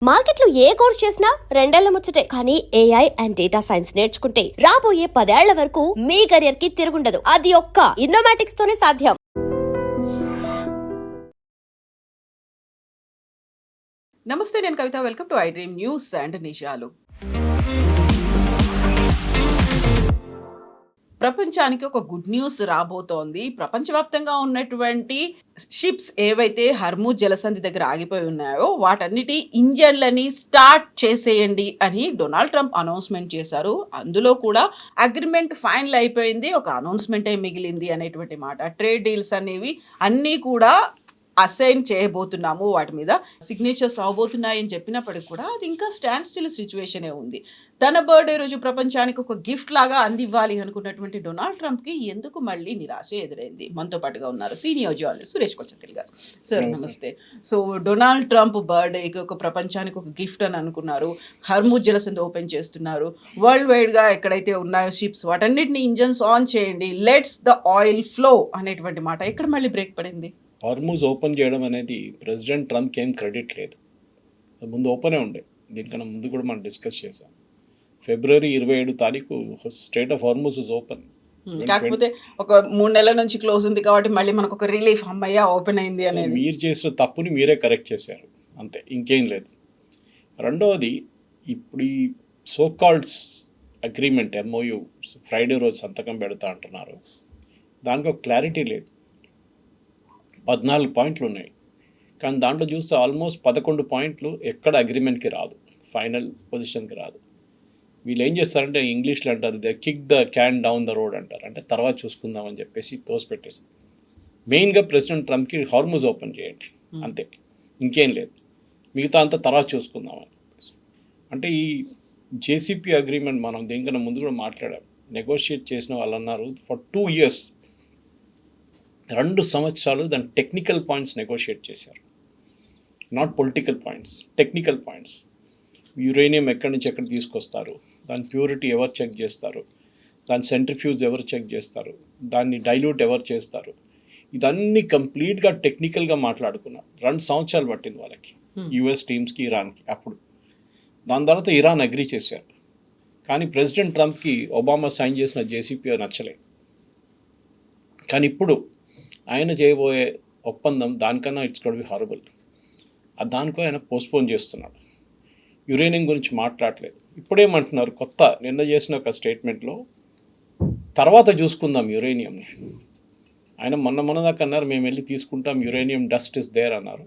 మార్కెట్లో ఏ కోర్స్ చేసినా రెండేళ్ల ముచ్చటే. కానీ ఏఐ అండ్ డేటా సైన్స్ నేర్చుకుంటే రాబోయే 10 ఏళ్ల వరకు మీ కెరియర్ కి తిరుగుండదు. అది ఒక్క ఇన్నోమాటిక్స్ తోనే సాధ్యం. నమస్తే, నేను Kavitha. Welcome to iDream News and నిజాలు. ప్రపంచానికి ఒక గుడ్ న్యూస్ రాబోతోంది. ప్రపంచవ్యాప్తంగా ఉన్నటువంటి షిప్స్ ఏవైతే హర్మూజ్ జలసంధి దగ్గర ఆగిపోయి ఉన్నాయో వాటన్నిటి ఇంజన్లని స్టార్ట్ చేసేయండి అని డొనాల్డ్ ట్రంప్ అనౌన్స్మెంట్ చేశారు. అందులో కూడా అగ్రిమెంట్ ఫైనల్ అయిపోయింది, ఒక అనౌన్స్మెంటే మిగిలింది అనేటువంటి మాట. ట్రేడ్ డీల్స్ అనేవి అన్నీ కూడా అసైన్ చేయబోతున్నాము, వాటి మీద సిగ్నేచర్స్ అవబోతున్నాయి అని చెప్పినప్పటికి కూడా అది ఇంకా స్టాండ్ స్టిల్ సిచ్యువేషనే ఉంది. తన బర్త్డే రోజు ప్రపంచానికి ఒక గిఫ్ట్ లాగా అందివ్వాలి అనుకున్నటువంటి డొనాల్డ్ ట్రంప్కి ఎందుకు మళ్ళీ నిరాశ ఎదురైంది? మనతో పాటుగా ఉన్నారు సీనియర్ జర్నలిస్ట్ సురేష్ కొచ్చతిల్ గారు. సార్ నమస్తే. సో డొనాల్డ్ ట్రంప్ బర్త్డేకి ఒక ప్రపంచానికి ఒక గిఫ్ట్ అని అనుకున్నారు. హర్మూజ్ జలసంధి ఓపెన్ చేస్తున్నారు. వరల్డ్ వైడ్గా ఎక్కడైతే ఉన్నాయో షిప్స్ వాటన్నిటిని ఇంజన్స్ ఆన్ చేయండి, లెట్స్ ద ఆయిల్ ఫ్లో అనేటువంటి మాట ఎక్కడ మళ్ళీ బ్రేక్ పడింది? హార్మూజ్ ఓపెన్ చేయడం అనేది ప్రెసిడెంట్ ట్రంప్కి ఏం క్రెడిట్ లేదు. ముందు ఓపెనే ఉండే. దీనికన్నా ముందు కూడా మనం డిస్కస్ చేసాం. ఫిబ్రవరి 27 straight of Hormuz is open. కాకపోతే ఒక 3 నెలల నుంచి క్లోజ్ ఉంది కాబట్టి మళ్ళీ మనకు ఒక రిలీఫ్, అమ్మయ్య ఓపెన్ అయింది అనేది. మీరు చేసిన తప్పుని మీరే కరెక్ట్ చేశారు, అంతే, ఇంకేం లేదు. రెండవది, ఇప్పుడు ఈ సో కాల్డ్స్ అగ్రిమెంట్ ఎంఓయు ఫ్రైడే రోజు సంతకం పెడతా అంటున్నారు. దానికి ఒక క్లారిటీ లేదు. 14 పాయింట్లు ఉన్నాయి, కానీ దాంట్లో చూస్తే ఆల్మోస్ట్ 11 పాయింట్లు ఎక్కడ అగ్రిమెంట్కి రాదు, ఫైనల్ పొజిషన్కి రాదు. వీళ్ళు ఏం చేస్తారంటే ఇంగ్లీష్లో అంటారు, they kick the can down the road అంటారు. అంటే తర్వాత చూసుకుందామని చెప్పేసి తోసిపెట్టేసి మెయిన్గా ప్రెసిడెంట్ ట్రంప్కి హార్మూజ్ ఓపెన్ చేయండి, అంతే, ఇంకేం లేదు, మిగతా అంతా తర్వాత చూసుకుందామని చెప్పేసి. అంటే ఈ జేసీపీ అగ్రిమెంట్ మనం దేనికన్నా ముందు కూడా మాట్లాడాం. నెగోషియేట్ చేసిన వాళ్ళు అన్నారు ఫర్ 2 years 2 సంవత్సరాలు దాని టెక్నికల్ పాయింట్స్ నెగోషియేట్ చేశారు. Not political points, technical points. Uranium ఎక్కడి నుంచి ఎక్కడ తీసుకొస్తారు, దాని ప్యూరిటీ ఎవరు చెక్ చేస్తారు, దాని సెంట్రిఫ్యూజ్ ఎవరు చెక్ చేస్తారు, దాన్ని డైల్యూట్ ఎవరు చేస్తారు, ఇదన్నీ కంప్లీట్గా టెక్నికల్గా మాట్లాడుకున్నారు. 2 సంవత్సరాలు పట్టింది వాళ్ళకి, యుఎస్ టీమ్స్కి, ఇరాన్కి. అప్పుడు దాని తర్వాత ఇరాన్ అగ్రీ చేశారు. కానీ ప్రెసిడెంట్ ట్రంప్కి ఒబామా సైన్ చేసిన జేసీపీ నచ్చలేదు. కానీ ఇప్పుడు ఆయన చేయబోయే ఒప్పందం దానికన్నా ఇట్స్ గోట్ బి హారబుల్. దానికో ఆయన పోస్ట్పోన్ చేస్తున్నాడు. యురేనియం గురించి మాట్లాడలేదు. ఇప్పుడేమంటున్నారు, కొత్త నిన్న చేసిన ఒక స్టేట్మెంట్లో తర్వాత చూసుకుందాం యురేనియంని. ఆయన మొన్న దాకా అన్నారు మేము వెళ్ళి తీసుకుంటాం, యురేనియం డస్ట్ ఇస్ దేర్ అన్నారు.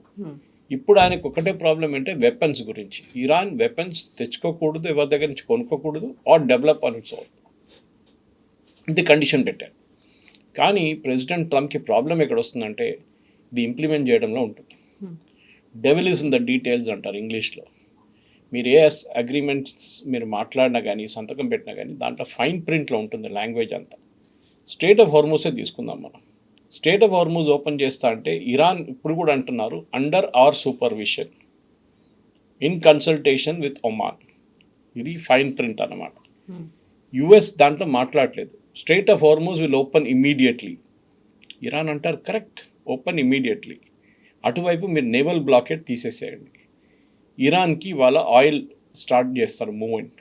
ఇప్పుడు ఆయనకు ఒకటే ప్రాబ్లం అంటే వెపన్స్ గురించి. ఇరాన్ వెపన్స్ తెచ్చుకోకూడదు, ఎవరి దగ్గర నుంచి కొనుక్కోకూడదు, or develop on its own, ఇది కండిషన్ పెట్టారు. కానీ ప్రెసిడెంట్ ట్రంప్కి ప్రాబ్లం ఎక్కడ వస్తుందంటే ఇది ఇంప్లిమెంట్ చేయడంలో ఉంటుంది. Devil is in the details అంటారు ఇంగ్లీష్లో. మీరు ఏ అగ్రిమెంట్స్ మీరు మాట్లాడినా కానీ, సంతకం పెట్టినా కానీ దాంట్లో ఫైన్ ప్రింట్లో ఉంటుంది లాంగ్వేజ్ అంతా. స్టేట్ ఆఫ్ హార్మూజే తీసుకుందాం మనం. స్టేట్ ఆఫ్ హార్మూజ్ ఓపెన్ చేస్తా అంటే ఇరాన్ ఇప్పుడు కూడా అంటున్నారు under hour supervision in consultation with Oman. ఇది ఫైన్ ప్రింట్ అన్నమాట. యుఎస్ దాంట్లో మాట్లాడలేదు. Strait of Hormuz will open immediately. Iran అంటారు కరెక్ట్, ఓపెన్ ఇమ్మీడియట్లీ. అటువైపు మీరు నేవల్ బ్లాకేట్ తీసేసేయండి. ఇరాన్కి వాళ్ళ ఆయిల్ స్టార్ట్ చేస్తారు మూమెంట్,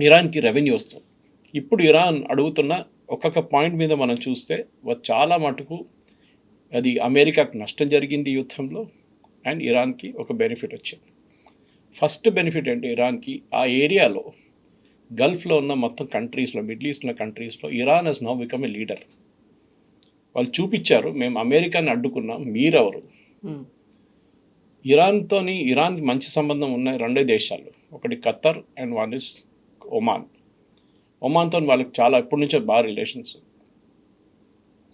ఇరాన్కి రెవెన్యూ వస్తుంది. ఇప్పుడు ఇరాన్ అడుగుతున్న ఒక్కొక్క పాయింట్ మీద మనం చూస్తే చాలా మటుకు అది అమెరికాకు నష్టం జరిగింది యుద్ధంలో, అండ్ ఇరాన్కి ఒక బెనిఫిట్ వచ్చింది. ఫస్ట్ బెనిఫిట్ అంటే ఇరాన్కి ఆ ఏరియాలో గల్ఫ్లో ఉన్న మొత్తం కంట్రీస్లో, మిడిల్ ఈస్ట్లో కంట్రీస్లో Iran has now become a leader. వాళ్ళు చూపించారు మేము అమెరికాని అడ్డుకున్నాం, మీరెవరు. ఇరాన్కి మంచి సంబంధం ఉన్న 2 దేశాలు, ఒకటి Qatar and one is Oman. ఒమాన్తో వాళ్ళకి చాలా ఎప్పటి నుంచో బాగా రిలేషన్స్.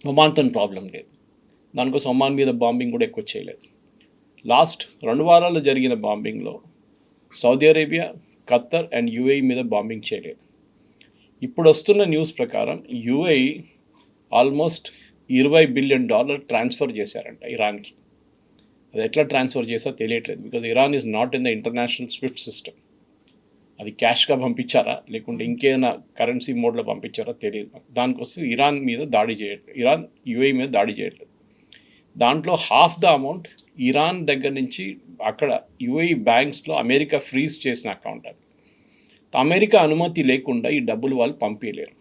ఒమాన్తో ప్రాబ్లం లేదు. దానికోసం ఒమాన్ మీద బాంబింగ్ కూడా ఎక్కువ చేయలేదు. లాస్ట్ 2 వారాలు జరిగిన బాంబింగ్లో Saudi Arabia, Qatar and UAE మీద బాంబింగ్ చేయలేదు. ఇప్పుడు వస్తున్న న్యూస్ ప్రకారం యుఏఈ ఆల్మోస్ట్ $20 బిలియన్ ట్రాన్స్ఫర్ చేశారంట ఇరాన్కి. అది ఎట్లా ట్రాన్స్ఫర్ చేసా తెలియట్లేదు, because Iran is not in the international Swift system. అది క్యాష్గా పంపించారా లేకుంటే ఇంకేదైనా కరెన్సీ మోడ్లో పంపించారా తెలియదు. దానికోసం ఇరాన్ మీద దాడి చేయట్లేదు, ఇరాన్ యుఏఈ మీద దాడి చేయట్లేదు. దాంట్లో హాఫ్ ద అమౌంట్ ఇరాన్ దగ్గర నుంచి అక్కడ యుఏఈ బ్యాంక్స్లో అమెరికా ఫ్రీజ్ చేసిన అకౌంట్ అది. అమెరికా అనుమతి లేకుండా ఈ డబ్బులు వాళ్ళు పంపించలేరు.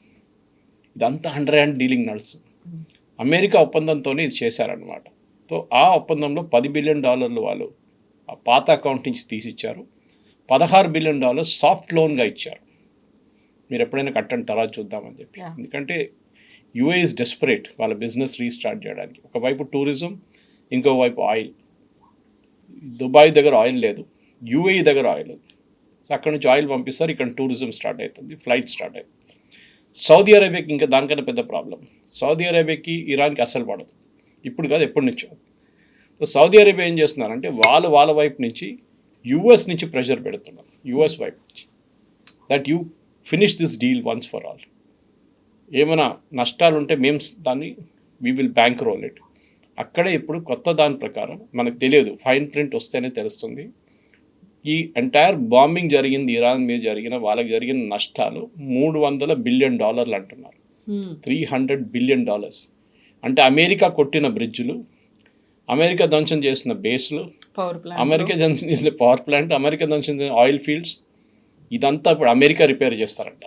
ఇదంతా అండర్ హ్యాండ్ డీలింగ్ నడుస్తుంది. అమెరికా ఒప్పందంతోనే ఇది చేశారనమాట. సో ఆ ఒప్పందంలో $10 బిలియన్ వాళ్ళు ఆ పాత అకౌంట్ నుంచి తీసిచ్చారు. $16 బిలియన్ సాఫ్ట్ లోన్గా ఇచ్చారు. మీరు ఎప్పుడైనా కట్టండి తర్వాత చూద్దామని చెప్పి. ఎందుకంటే యుఏ ఇస్ డెస్పరేట్ వాళ్ళ బిజినెస్ రీస్టార్ట్ చేయడానికి. ఒకవైపు టూరిజం, ఇంకోవైపు ఆయిల్. దుబాయ్ దగ్గర ఆయిల్ లేదు, యుఏఈ దగ్గర ఆయిల్ ఉంది. సో అక్కడ నుంచి ఆయిల్ పంపిస్తారు, ఇక్కడ టూరిజం స్టార్ట్ అవుతుంది, ఫ్లైట్ స్టార్ట్ అవుతుంది. సౌదీ అరేబియాకి ఇంకా దానికన్నా పెద్ద ప్రాబ్లం. సౌదీ అరేబియాకి ఇరాన్కి అస్సలు పడదు, ఇప్పుడు కాదు ఎప్పటి నుంచో. సో సౌదీ అరేబియా ఏం చేస్తున్నారంటే వాళ్ళ వైపు నుంచి యుఎస్ నుంచి ప్రెషర్ పెడుతున్నారు, యుఎస్ వైపు నుంచి, that you finish this deal once for all. ఏమైనా నష్టాలు ఉంటే మేము దాన్ని we will bank roll it. అక్కడే ఇప్పుడు కొత్త దాని ప్రకారం మనకు తెలియదు, ఫైన్ ప్రింట్ వస్తేనే తెలుస్తుంది. ఈ ఎంటైర్ బాంబింగ్ జరిగింది ఇరాన్ మీద వాళ్ళకి జరిగిన నష్టాలు $300 బిలియన్ అంటున్నారు. $300 బిలియన్. అంటే అమెరికా కొట్టిన బ్రిడ్జ్లు, అమెరికా ధ్వంసం చేసిన బేస్లు, అమెరికా ధ్వంసం చేసిన పవర్ ప్లాంట్, అమెరికా ధ్వంసం చేసిన ఆయిల్ ఫీల్డ్స్, ఇదంతా ఇప్పుడు అమెరికా రిపేర్ చేస్తారంట.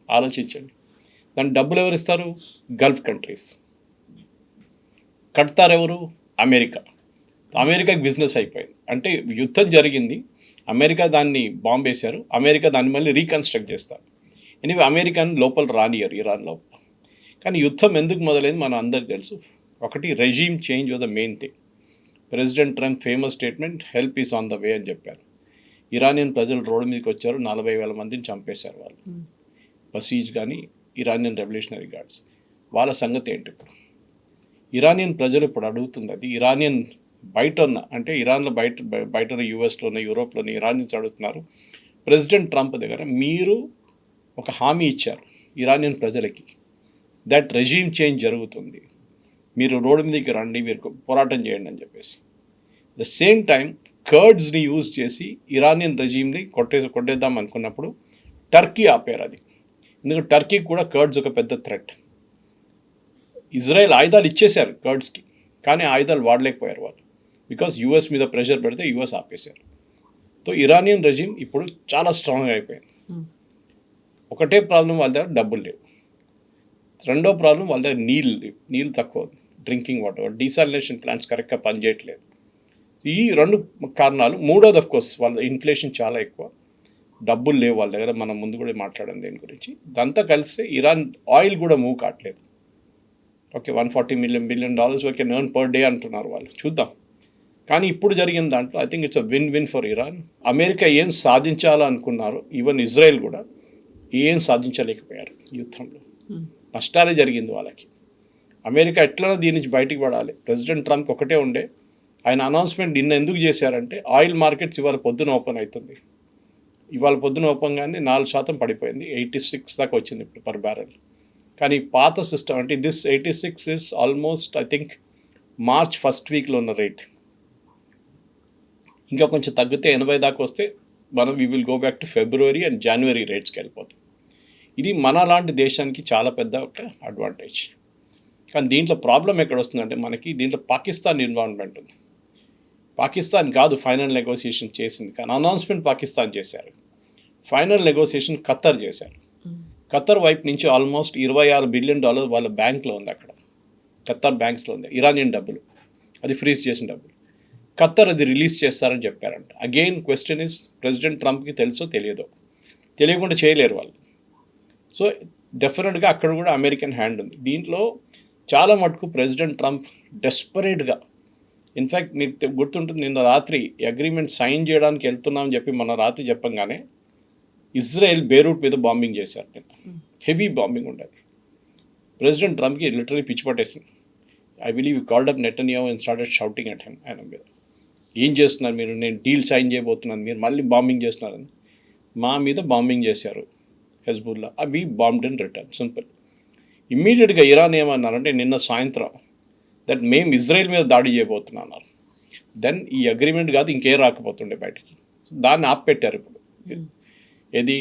ఆలోచించండి. దాని డబ్బులు ఎవరు ఇస్తారు? Gulf countries. కడతారు ఎవరు? అమెరికా. అమెరికాకి బిజినెస్ అయిపోయింది. అంటే యుద్ధం జరిగింది, అమెరికా దాన్ని బాంబ్ వేశారు, అమెరికా దాన్ని మళ్ళీ రీకన్స్ట్రక్ట్ చేస్తారు. ఎనివే అమెరికాని లోపల రానియరు ఇరాన్ లోపల. కానీ యుద్ధం ఎందుకు మొదలైంది మనం అందరికీ తెలుసు. ఒకటి, regime change was the main thing. President Trump famous statement, help is on the way అని చెప్పారు. ఇరానియన్ ప్రజలు రోడ్డు మీదకి వచ్చారు, 40,000 మందిని చంపేశారు వాళ్ళు. బసీజ్ కానీ ఇరానియన్ రెవల్యూషనరీ గార్డ్స్. వాళ్ళ సంగతి ఏంటి ఇప్పుడు? ఇరానియన్ ప్రజలు ఇప్పుడు అడుగుతుంది అది. ఇరానియన్ బయట ఉన్న, అంటే ఇరాన్లో బయట ఉన్న, యూఎస్లోనే, యూరోప్లోనే ఇరానియన్స్ అడుగుతున్నారు. ప్రెసిడెంట్ ట్రంప్ దగ్గర మీరు ఒక హామీ ఇచ్చారు ఇరానియన్ ప్రజలకి, దట్ రెజీమ్ చేంజ్ జరుగుతుంది, మీరు రోడ్డు మీదకి రండి, మీరు పోరాటం చేయండి అని చెప్పేసి. ద సేమ్ టైం కర్డ్స్ని యూజ్ చేసి ఇరానియన్ రెజీమ్ని కొట్టేద్దాం అనుకున్నప్పుడు టర్కీ ఆపారు అది. ఎందుకంటే టర్కీకి కూడా కర్డ్స్ ఒక పెద్ద థ్రెట్. ఇజ్రాయెల్ ఆయుధాలు ఇచ్చేశారు కర్డ్స్కి, కానీ ఆయుధాలు వాడలేకపోయారు వాళ్ళు, బికాస్ యూఎస్ మీద ప్రెషర్ పెడితే యూఎస్ ఆపేశారు. సో ఇరానియన్ రెజీమ్ ఇప్పుడు చాలా స్ట్రాంగ్ అయిపోయింది. ఒకటే ప్రాబ్లం, వాళ్ళ దగ్గర డబ్బులు లేవు. రెండో ప్రాబ్లం, వాళ్ళ దగ్గర నీళ్ళు తక్కువ, డ్రింకింగ్ వాటర్, డీసాలినేషన్ ప్లాంట్స్ కరెక్ట్గా పనిచేయట్లేదు. ఈ 2 కారణాలు. మూడోది ఆఫ్ కోర్స్ వాళ్ళ ఇన్ఫ్లేషన్ చాలా ఎక్కువ, డబ్బులు లేవు వాళ్ళ దగ్గర. మనం ముందు కూడా మాట్లాడాం దీని గురించి. దాంతో కలిసి ఇరాన్ ఆయిల్ కూడా మూవ్ కావట్లేదు. Okay, $140 billion we can earn per day అంటున్నారు వాళ్ళు, చూద్దాం. కానీ ఇప్పుడు జరిగిన దాంట్లో I think it's a win for Iran. America ఏం సాధించాలనుకున్నారు, ఈవెన్ ఇజ్రాయెల్ కూడా ఏం సాధించలేకపోయారు యుద్ధంలో. నష్టాలే జరిగింది వాళ్ళకి. అమెరికా ఎట్లా దీని నుంచి బయటికి పడాలి. ప్రెసిడెంట్ ట్రంప్ ఒకటే ఉండే, ఆయన అనౌన్స్మెంట్ నిన్న ఎందుకు చేశారంటే, ఆయిల్ మార్కెట్స్ ఇవాళ పొద్దున ఓపెన్ అవుతుంది. ఇవాళ పొద్దున ఓపెన్గానే 4% పడిపోయింది, 86 దాకా వచ్చింది ఇప్పుడు పర్ బ్యారెల్. కానీ పాత సిస్టమ్ అంటే this 86 is almost I think March first వీక్లో ఉన్న రేట్. ఇంకా కొంచెం తగ్గితే 80 దాకా వస్తే మనం we will go back to February and January రేట్స్కి వెళ్ళిపోతాం. ఇది మన లాంటి దేశానికి చాలా పెద్ద ఒక అడ్వాంటేజ్. కానీ దీంట్లో ప్రాబ్లం ఎక్కడ వస్తుందంటే, మనకి దీంట్లో పాకిస్తాన్ ఇన్వాల్వ్మెంట్ ఉంది. పాకిస్తాన్ కాదు ఫైనల్ నెగోసియేషన్ చేసింది, కానీ అనౌన్స్మెంట్ పాకిస్తాన్ చేశారు. ఫైనల్ నెగోసియేషన్ ఖత్తర్ చేశారు. ఖత్తర్ వైపు నుంచి ఆల్మోస్ట్ $26 బిలియన్ వాళ్ళ బ్యాంక్లో ఉంది, అక్కడ ఖత్తర్ బ్యాంక్స్లో ఉంది, ఇరానియన్ డబ్బులు, అది ఫ్రీజ్ చేసిన డబ్బులు. ఖత్తర్ అది రిలీజ్ చేస్తారని చెప్పారంట. అగైన్ క్వశ్చన్ ఇస్, ప్రెసిడెంట్ ట్రంప్కి తెలుసో తెలియదో, తెలియకుండా చేయలేరు వాళ్ళు. సో డెఫినెట్గా అక్కడ కూడా అమెరికన్ హ్యాండ్ ఉంది దీంట్లో. చాలా మటుకు ప్రెసిడెంట్ ట్రంప్ డెస్పరేట్గా, ఇన్ఫ్యాక్ట్ మీకు గుర్తుంటుంది, నిన్న రాత్రి అగ్రిమెంట్ సైన్ చేయడానికి వెళ్తున్నామని చెప్పి మొన్న రాత్రి చెప్పంగానే ఇజ్రాయెల్ బేరూట్ మీద బాంబింగ్ చేశారు. నిన్న హెవీ బాంబింగ్ ఉండేది. ప్రెసిడెంట్ ట్రంప్కి లిటరలీ పిచ్చి పట్టేసింది. I believe called up Netanyahu and started shouting at him. ఆయన మీద ఏం చేస్తున్నారు మీరు, నేను డీల్ సైన్ చేయబోతున్నాను, మీరు మళ్ళీ బాంబింగ్ చేస్తున్నారని. మా మీద బాంబింగ్ చేశారు హెజ్బుల్లా, అవి బాంబ్డ్ ఇన్ రిటర్న్, సింపుల్. ఇమ్మీడియట్గా ఇరాన్ ఏమన్నారంటే నిన్న సాయంత్రం, దట్ మేము ఇజ్రాయెల్ మీద దాడి చేయబోతున్నాం అన్నారు. దెన్ ఈ అగ్రిమెంట్ కాదు ఇంకే రాకపోతుండే బయటికి. దాన్ని ఆపెట్టారు ఇప్పుడు. ఏది,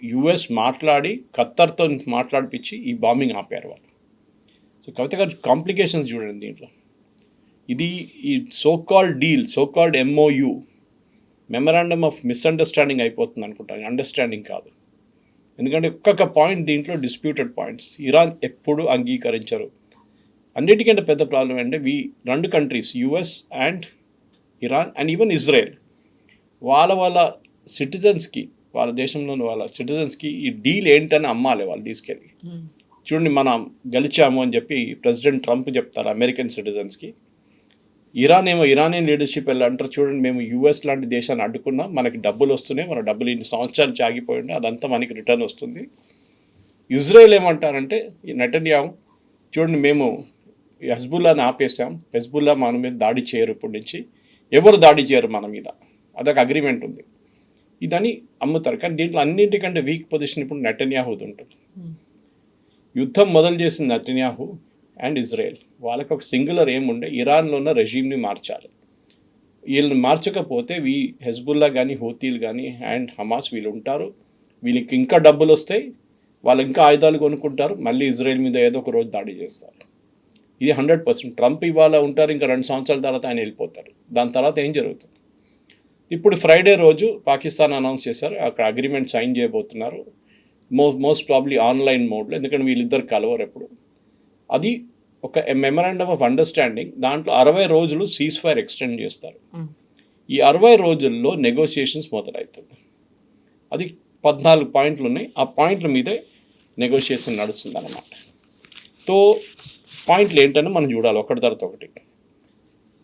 యుఎస్ మాట్లాడి ఖత్తర్తో మాట్లాడిపించి ఈ బాంబింగ్ ఆపారు వాళ్ళు. సో కవిత గారు కాంప్లికేషన్స్ చూడండి దీంట్లో. ఇది ఈ so called deal, so called MOU, memorandum of misunderstanding అయిపోతుంది అనుకుంటాను, అండర్స్టాండింగ్ కాదు. ఎందుకంటే ఒక్కొక్క పాయింట్ దీంట్లో డిస్ప్యూటెడ్ పాయింట్స్. ఇరాన్ ఎప్పుడు అంగీకరించరు. అన్నిటికంటే పెద్ద ప్రాబ్లం అంటే రెండు countries, US and Iran and even Israel, వాళ్ళ సిటిజన్స్కి, వాళ్ళ దేశంలోని వాళ్ళ సిటిజన్స్కి ఈ డీల్ ఏంటని అమ్మాలి వాళ్ళు తీసుకెళ్ళి. చూడండి, మనం గెలిచాము అని చెప్పి ప్రెసిడెంట్ ట్రంప్ చెప్తారు అమెరికన్ సిటిజన్స్కి. ఇరానియన్ లీడర్షిప్ వెళ్ళి అంటారు, చూడండి మేము US లాంటి దేశాన్ని అడ్డుకున్నాం, మనకి డబ్బులు వస్తున్నాయి, మన డబ్బులు ఇన్ని సంవత్సరాలు చాగిపోయి ఉండే అదంతా మనకి రిటర్న్ వస్తుంది. ఇజ్రాయెల్ ఏమంటారంటే, ఈ నెటన్యాహు, చూడండి మేము ఈ హెజ్బుల్లాని ఆపేసాం, హెజ్బుల్లా మన మీద దాడి చేయరు, ఇప్పటి నుంచి ఎవరు దాడి చేయరు మన మీద, అదొక అగ్రిమెంట్ ఉంది, ఇదని అమ్ముతారు. కానీ దీంట్లో అన్నింటికంటే వీక్ పొజిషన్ ఇప్పుడు నెటన్యాహుది ఉంటుంది. యుద్ధం మొదలు చేసిన నెటన్యాహు అండ్ ఇజ్రాయెల్, వాళ్ళకి ఒక సింగులర్ ఏముండే, ఇరాన్లో ఉన్న రెజీమ్ని మార్చాలి. వీళ్ళని మార్చకపోతే హెజ్బుల్లా కానీ, హూతీలు కానీ అండ్ హమాస్ వీళ్ళు ఉంటారు, వీళ్ళకి ఇంకా డబ్బులు వస్తాయి, వాళ్ళు ఇంకా ఆయుధాలు కొనుక్కుంటారు, మళ్ళీ ఇజ్రాయెల్ మీద ఏదో ఒక రోజు దాడి చేస్తారు. ఇది 100%. ట్రంప్ ఇవాళ ఉంటారు, ఇంకా 2 సంవత్సరాల తర్వాత ఆయన వెళ్ళిపోతారు. దాని తర్వాత ఏం జరుగుతుంది? ఇప్పుడు ఫ్రైడే రోజు పాకిస్తాన్ అనౌన్స్ చేశారు, అక్కడ అగ్రిమెంట్ సైన్ చేయబోతున్నారు, మోస్ట్ ప్రాబ్లీ ఆన్లైన్ మోడ్లో, ఎందుకంటే వీళ్ళిద్దరు కలవరు ఎప్పుడు. అది ఒక మెమరాండమ్ ఆఫ్ అండర్స్టాండింగ్. దాంట్లో 60 రోజులు సీజ్ ఫైర్ ఎక్స్టెండ్ చేస్తారు. ఈ 60 రోజుల్లో నెగోషియేషన్స్ మొదలవుతుంది. అది 14 పాయింట్లు ఉన్నాయి, ఆ పాయింట్ల మీదే నెగోషియేషన్ నడుస్తుంది అన్నమాట. తో పాయింట్లు ఏంటని మనం చూడాలి ఒకటి తర్వాత ఒకటి.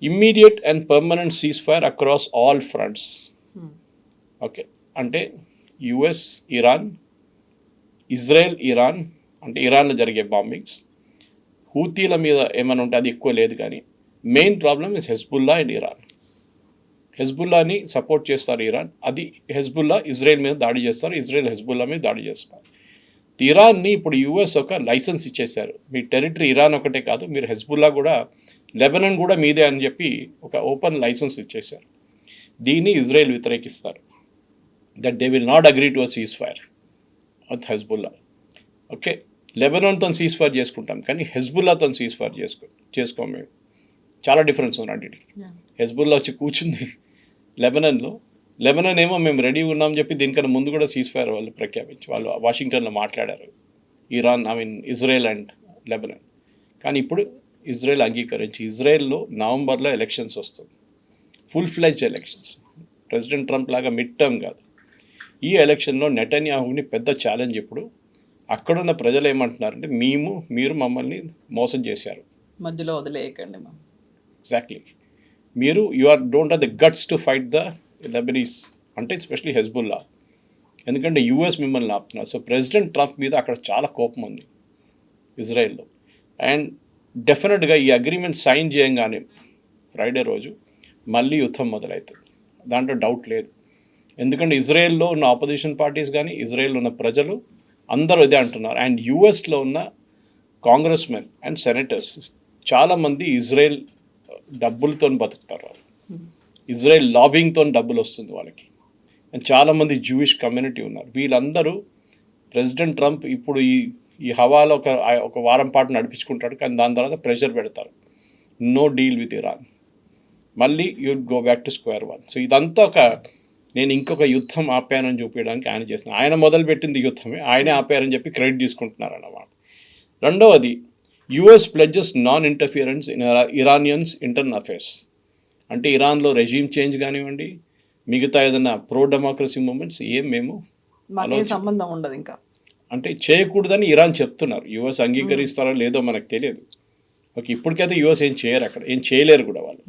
Immediate and permanent cease fire across all fronts. Okay, అంటే US ఇరాన్, ఇజ్రాయెల్ ఇరాన్, అంటే ఇరాన్లో జరిగే బాంబింగ్స్, హూతీల మీద ఏమైనా ఉంటే అది ఎక్కువ లేదు, కానీ main problem is Hezbollah and Iran. హెజ్బుల్లాని సపోర్ట్ చేస్తారు ఇరాన్, అది హెజ్బుల్లా ఇజ్రాయెల్ మీద దాడి చేస్తారు, ఇజ్రాయెల్ హెజ్బుల్లా మీద దాడి చేస్తారు. ఇరాన్ని ఇప్పుడు US ఒక లైసెన్స్ ఇచ్చేశారు, మీ టెరిటరీ ఇరాన్ ఒకటే కాదు, మీరు హెజ్బుల్లా కూడా, లెబనాన్ కూడా మీదే అని చెప్పి ఒక ఓపెన్ లైసెన్స్ ఇచ్చేశారు. దీన్ని ఇజ్రాయెల్ వ్యతిరేకిస్తారు, that they will not agree to a cease fire with Hezbollah. Okay, లెబనాన్తో సీజ్ ఫైర్ చేసుకుంటాం, కానీ హెజ్బుల్లాతో సీజ్ ఫైర్ చేసుకోం మేము. చాలా డిఫరెన్స్ ఉంది రెండింటికి. హెజ్బుల్లా వచ్చి కూర్చుంది లెబనాన్లో, లెబనాన్ ఏమో మేము రెడీ ఉన్నామని చెప్పి దీనికన్నా ముందు కూడా సీజ్ ఫైర్ వాళ్ళు ప్రఖ్యాపించి వాళ్ళు వాషింగ్టన్లో మాట్లాడారు, ఇజ్రాయెల్ అండ్ లెబనాన్. కానీ ఇప్పుడు ఇజ్రాయెల్ అంగీకరించి, ఇజ్రాయెల్లో నవంబర్లో ఎలక్షన్స్ వస్తుంది, full fledged elections, president Trump లాగా మిడ్ టర్మ్ కాదు. ఈ ఎలక్షన్లో నెటన్యాహుని పెద్ద ఛాలెంజ్. ఇప్పుడు అక్కడున్న ప్రజలు ఏమంటున్నారంటే, మీరు మమ్మల్ని మోసం చేశారు, మధ్యలో వదిలేయకండి. ఎగ్జాక్ట్లీ, మీరు don't have the guts to fight the Lebanese, అంటే ఎస్పెషలీ హెజ్బుల్లా, ఎందుకంటే US మిమ్మల్ని ఆపుతున్నారు. సో ప్రెసిడెంట్ ట్రంప్ మీద అక్కడ చాలా కోపం ఉంది ఇజ్రాయెల్లో. అండ్ డెఫినెట్గా ఈ అగ్రిమెంట్ సైన్ చేయంగానే ఫ్రైడే రోజు మళ్ళీ యుద్ధం మొదలవుతుంది, దాంట్లో డౌట్ లేదు. ఎందుకంటే ఇజ్రాయెల్లో ఉన్న ఆపోజిషన్ పార్టీస్ కానీ, ఇజ్రాయెల్లో ఉన్న ప్రజలు అందరూ ఇదే అంటున్నారు. అండ్ US ఉన్న కాంగ్రెస్మెన్ అండ్ సెనేటర్స్ చాలామంది ఇజ్రాయెల్ డబ్బులతో బతుకుతారు, వాళ్ళు ఇజ్రాయెల్ లాబింగ్తో డబ్బులు వస్తుంది వాళ్ళకి. అండ్ చాలామంది జూయిష్ కమ్యూనిటీ ఉన్నారు. వీళ్ళందరూ ప్రెసిడెంట్ ట్రంప్ ఇప్పుడు ఈ హవాలో ఒక వారం పాటు నడిపించుకుంటాడు, కానీ దాని తర్వాత ప్రెషర్ పెడతారు, నో డీల్ విత్ ఇరాన్, మళ్ళీ you go back to square one. So ఇదంతా నేను ఇంకొక యుద్ధం ఆపానని చూపించడానికి ఆయన చేసిన, ఆయన మొదలుపెట్టింది యుద్ధమే, ఆయనే ఆపారని చెప్పి క్రెడిట్ తీసుకుంటున్నారు అన్నమాట. రెండవది, US pledges non interference in Iranians internal affairs. అంటే ఇరాన్లో రెజీమ్ చేంజ్ కానివ్వండి, మిగతా ఏదైనా ప్రో డెమోక్రసీ మూమెంట్స్ మేము సంబంధం ఉండదు ఇంకా, అంటే చేయకూడదని ఇరాన్ చెప్తున్నారు. US అంగీకరిస్తారో లేదో మనకు తెలియదు. ఓకే, ఇప్పటికైతే US ఏం చేయరు, అక్కడ ఏం చేయలేరు కూడా వాళ్ళు.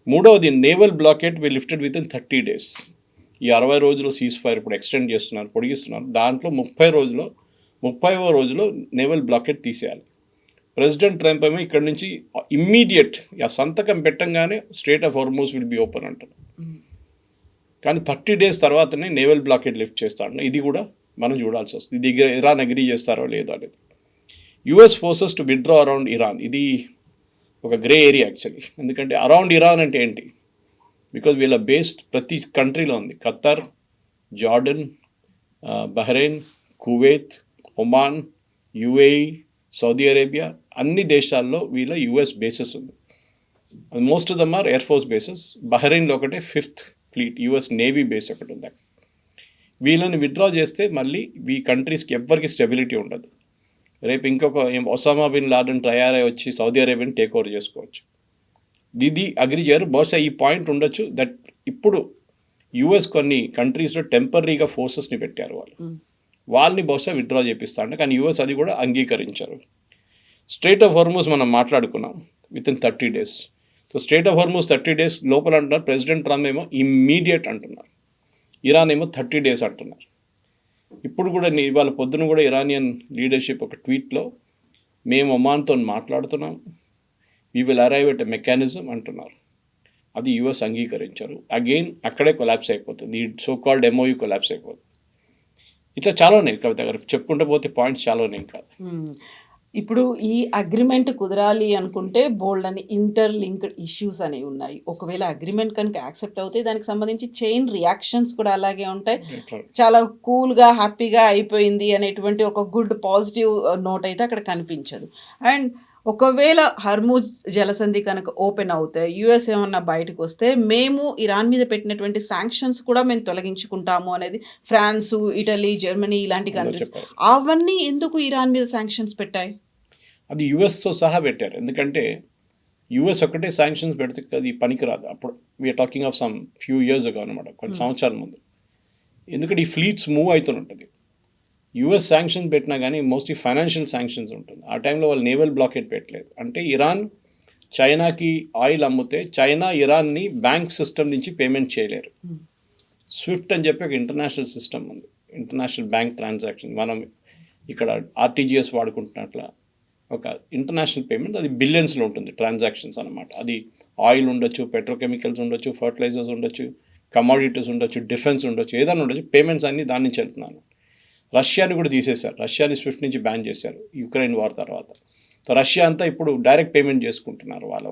మూడవది, naval blockade be lifted within 30 days. ఈ 60 రోజులు సీజ్ ఫైర్ ఇప్పుడు ఎక్స్టెండ్ చేస్తున్నారు, పొడిగిస్తున్నారు. దాంట్లో 30వ రోజులో నేవల్ బ్లాకేట్ తీసేయాలి. ప్రెసిడెంట్ ట్రంప్ ఏమో ఇక్కడ నుంచి ఇమ్మీడియట్ సంతకం పెట్టంగానే strait of Hormuz will be open అంటారు, కానీ 30 days తర్వాతనే నేవల్ బ్లాకేట్ లిఫ్ట్ చేస్తాడు. ఇది కూడా మనం చూడాల్సి వస్తుంది, ఇది ఇరాన్ అగ్రీ చేస్తారో లేదో అనేది. US forces to withdraw around Iran, ఇది ఒక గ్రే ఏరియా యాక్చువల్లీ. ఎందుకంటే అరౌండ్ ఇరాన్ అంటే ఏంటి, బికాజ్ వీళ్ళ బేస్డ్ ప్రతి కంట్రీలో ఉంది, Qatar, Jordan, Bahrain, Kuwait, Oman, UAE, Saudi Arabia, అన్ని దేశాల్లో వీళ్ళ US బేసెస్ ఉంది. Most of them are air force bases. బహ్రెయిన్లో ఒకటే 5th fleet US navy base ఒకటి ఉంది. వీళ్ళని విత్డ్రా చేస్తే మళ్ళీ ఈ కంట్రీస్కి ఎవ్వరికి స్టెబిలిటీ ఉండదు. రేపు ఇంకొక ఒసామా బిన్ లాడెన్ తయారై వచ్చి సౌదీ అరేబియాని టేక్ ఓవర్ చేసుకోవచ్చు. ఇది అగ్రి చేయరు. బహుశా ఈ పాయింట్ ఉండొచ్చు దట్ ఇప్పుడు యుఎస్ కొన్ని కంట్రీస్లో టెంపరీగా ఫోర్సెస్ని పెట్టారు వాళ్ళని బహుశా విత్డ్రా చేపిస్తాడు. కానీ యుఎస్ అది కూడా అంగీకరించారు. స్ట్రైట్ ఆఫ్ హార్మూజ్ మనం మాట్లాడుకున్నాం with in 30 days. So straight of Hormuz 30 days లోపల అంటున్నారు. ప్రెసిడెంట్ ట్రంప్ ఏమో ఇమ్మీడియట్ అంటున్నారు. ఇరాన్ ఏమో 30 days అంటున్నారు. ఇప్పుడు కూడా ఇవాళ పొద్దున కూడా ఇరానియన్ లీడర్షిప్ ఒక ట్వీట్లో మేము ఒమాన్తో మాట్లాడుతున్నాం, we will arrive at a mechanism అంటున్నారు. అది యుఎస్ అంగీకరించారు. అగైన్ అక్కడే కొలాప్స్ అయిపోతుంది. ఈ సో కాల్డ్ ఎంఓయూ కొలాప్స్ అయిపోతుంది. ఇట్లా చాలా ఉన్నాయి కవిత గారు, చెప్పుకుంటూ పోతే పాయింట్స్ చాలా ఉన్నాయి. ఇంకా ఇప్పుడు ఈ అగ్రిమెంట్ కుదరాలి అనుకుంటే బోల్డ్ అని ఇంటర్లింక్డ్ ఇష్యూస్ అనేవి ఉన్నాయి. ఒకవేళ అగ్రిమెంట్ కనుక యాక్సెప్ట్ అవుతే దానికి సంబంధించి చైన్ రియాక్షన్స్ కూడా అలాగే ఉంటాయి. చాలా కూల్గా హ్యాపీగా అయిపోయింది అనేటువంటి ఒక గుడ్ పాజిటివ్ నోట్ అయితే అక్కడ కనిపించదు. అండ్ ఒకవేళ హర్మూజ్ జలసంధి కనుక ఓపెన్ అవుతే యుఎస్ ఏమన్నా బయటకు వస్తే మేము ఇరాన్ మీద పెట్టినటువంటి శాంక్షన్స్ కూడా మేము తొలగించుకుంటాము అనేది ఫ్రాన్సు, ఇటలీ, జర్మనీ ఇలాంటి కంట్రీస్ అవన్నీ ఎందుకు ఇరాన్ మీద శాంక్షన్స్ పెట్టాయి? అది యుఎస్తో సహా పెట్టారు. ఎందుకంటే యుఎస్ ఒకటే శాంక్షన్స్ పెడితే అది పనికిరాదు. అప్పుడు we're talking of some few years ago అనమాట, కొన్ని సంవత్సరాల ముందు. ఎందుకంటే ఈ ఫ్లీట్స్ మూవ్ అవుతుంటుంది. యుఎస్ శాంక్షన్స్ పెట్టినా కానీ మోస్ట్లీ ఫైనాన్షియల్ శాంక్షన్స్ ఉంటుంది. ఆ టైంలో వాళ్ళు నేవల్ బ్లాకేట్ పెట్టలేదు. అంటే ఇరాన్ చైనాకి ఆయిల్ అమ్మితే చైనా ఇరాన్ని బ్యాంక్ సిస్టమ్ నుంచి పేమెంట్ చేయలేరు. స్విఫ్ట్ అని చెప్పి ఒక ఇంటర్నేషనల్ సిస్టమ్ ఉంది, ఇంటర్నేషనల్ బ్యాంక్ ట్రాన్సాక్షన్. మనం ఇక్కడ ఆర్టీజీఎస్ వాడుకుంటున్నట్ల ఒక ఇంటర్నేషనల్ పేమెంట్, అది బిలియన్స్లో ఉంటుంది ట్రాన్సాక్షన్స్ అనమాట. అది ఆయిల్ ఉండొచ్చు, పెట్రోకెమికల్స్ ఉండొచ్చు, ఫర్టిలైజర్స్ ఉండొచ్చు, కమోడిటీస్ ఉండొచ్చు, డిఫెన్స్ ఉండొచ్చు, ఏదైనా ఉండొచ్చు. పేమెంట్స్ అన్నీ దాని నుంచి వెళ్తున్నాను. రష్యాని కూడా తీసేశారు. రష్యాని స్విఫ్ట్ నుంచి బ్యాన్ చేశారు యుక్రెయిన్ వార్ తర్వాత. సో రష్యా అంతా ఇప్పుడు డైరెక్ట్ పేమెంట్ చేసుకుంటున్నారు వాళ్ళ.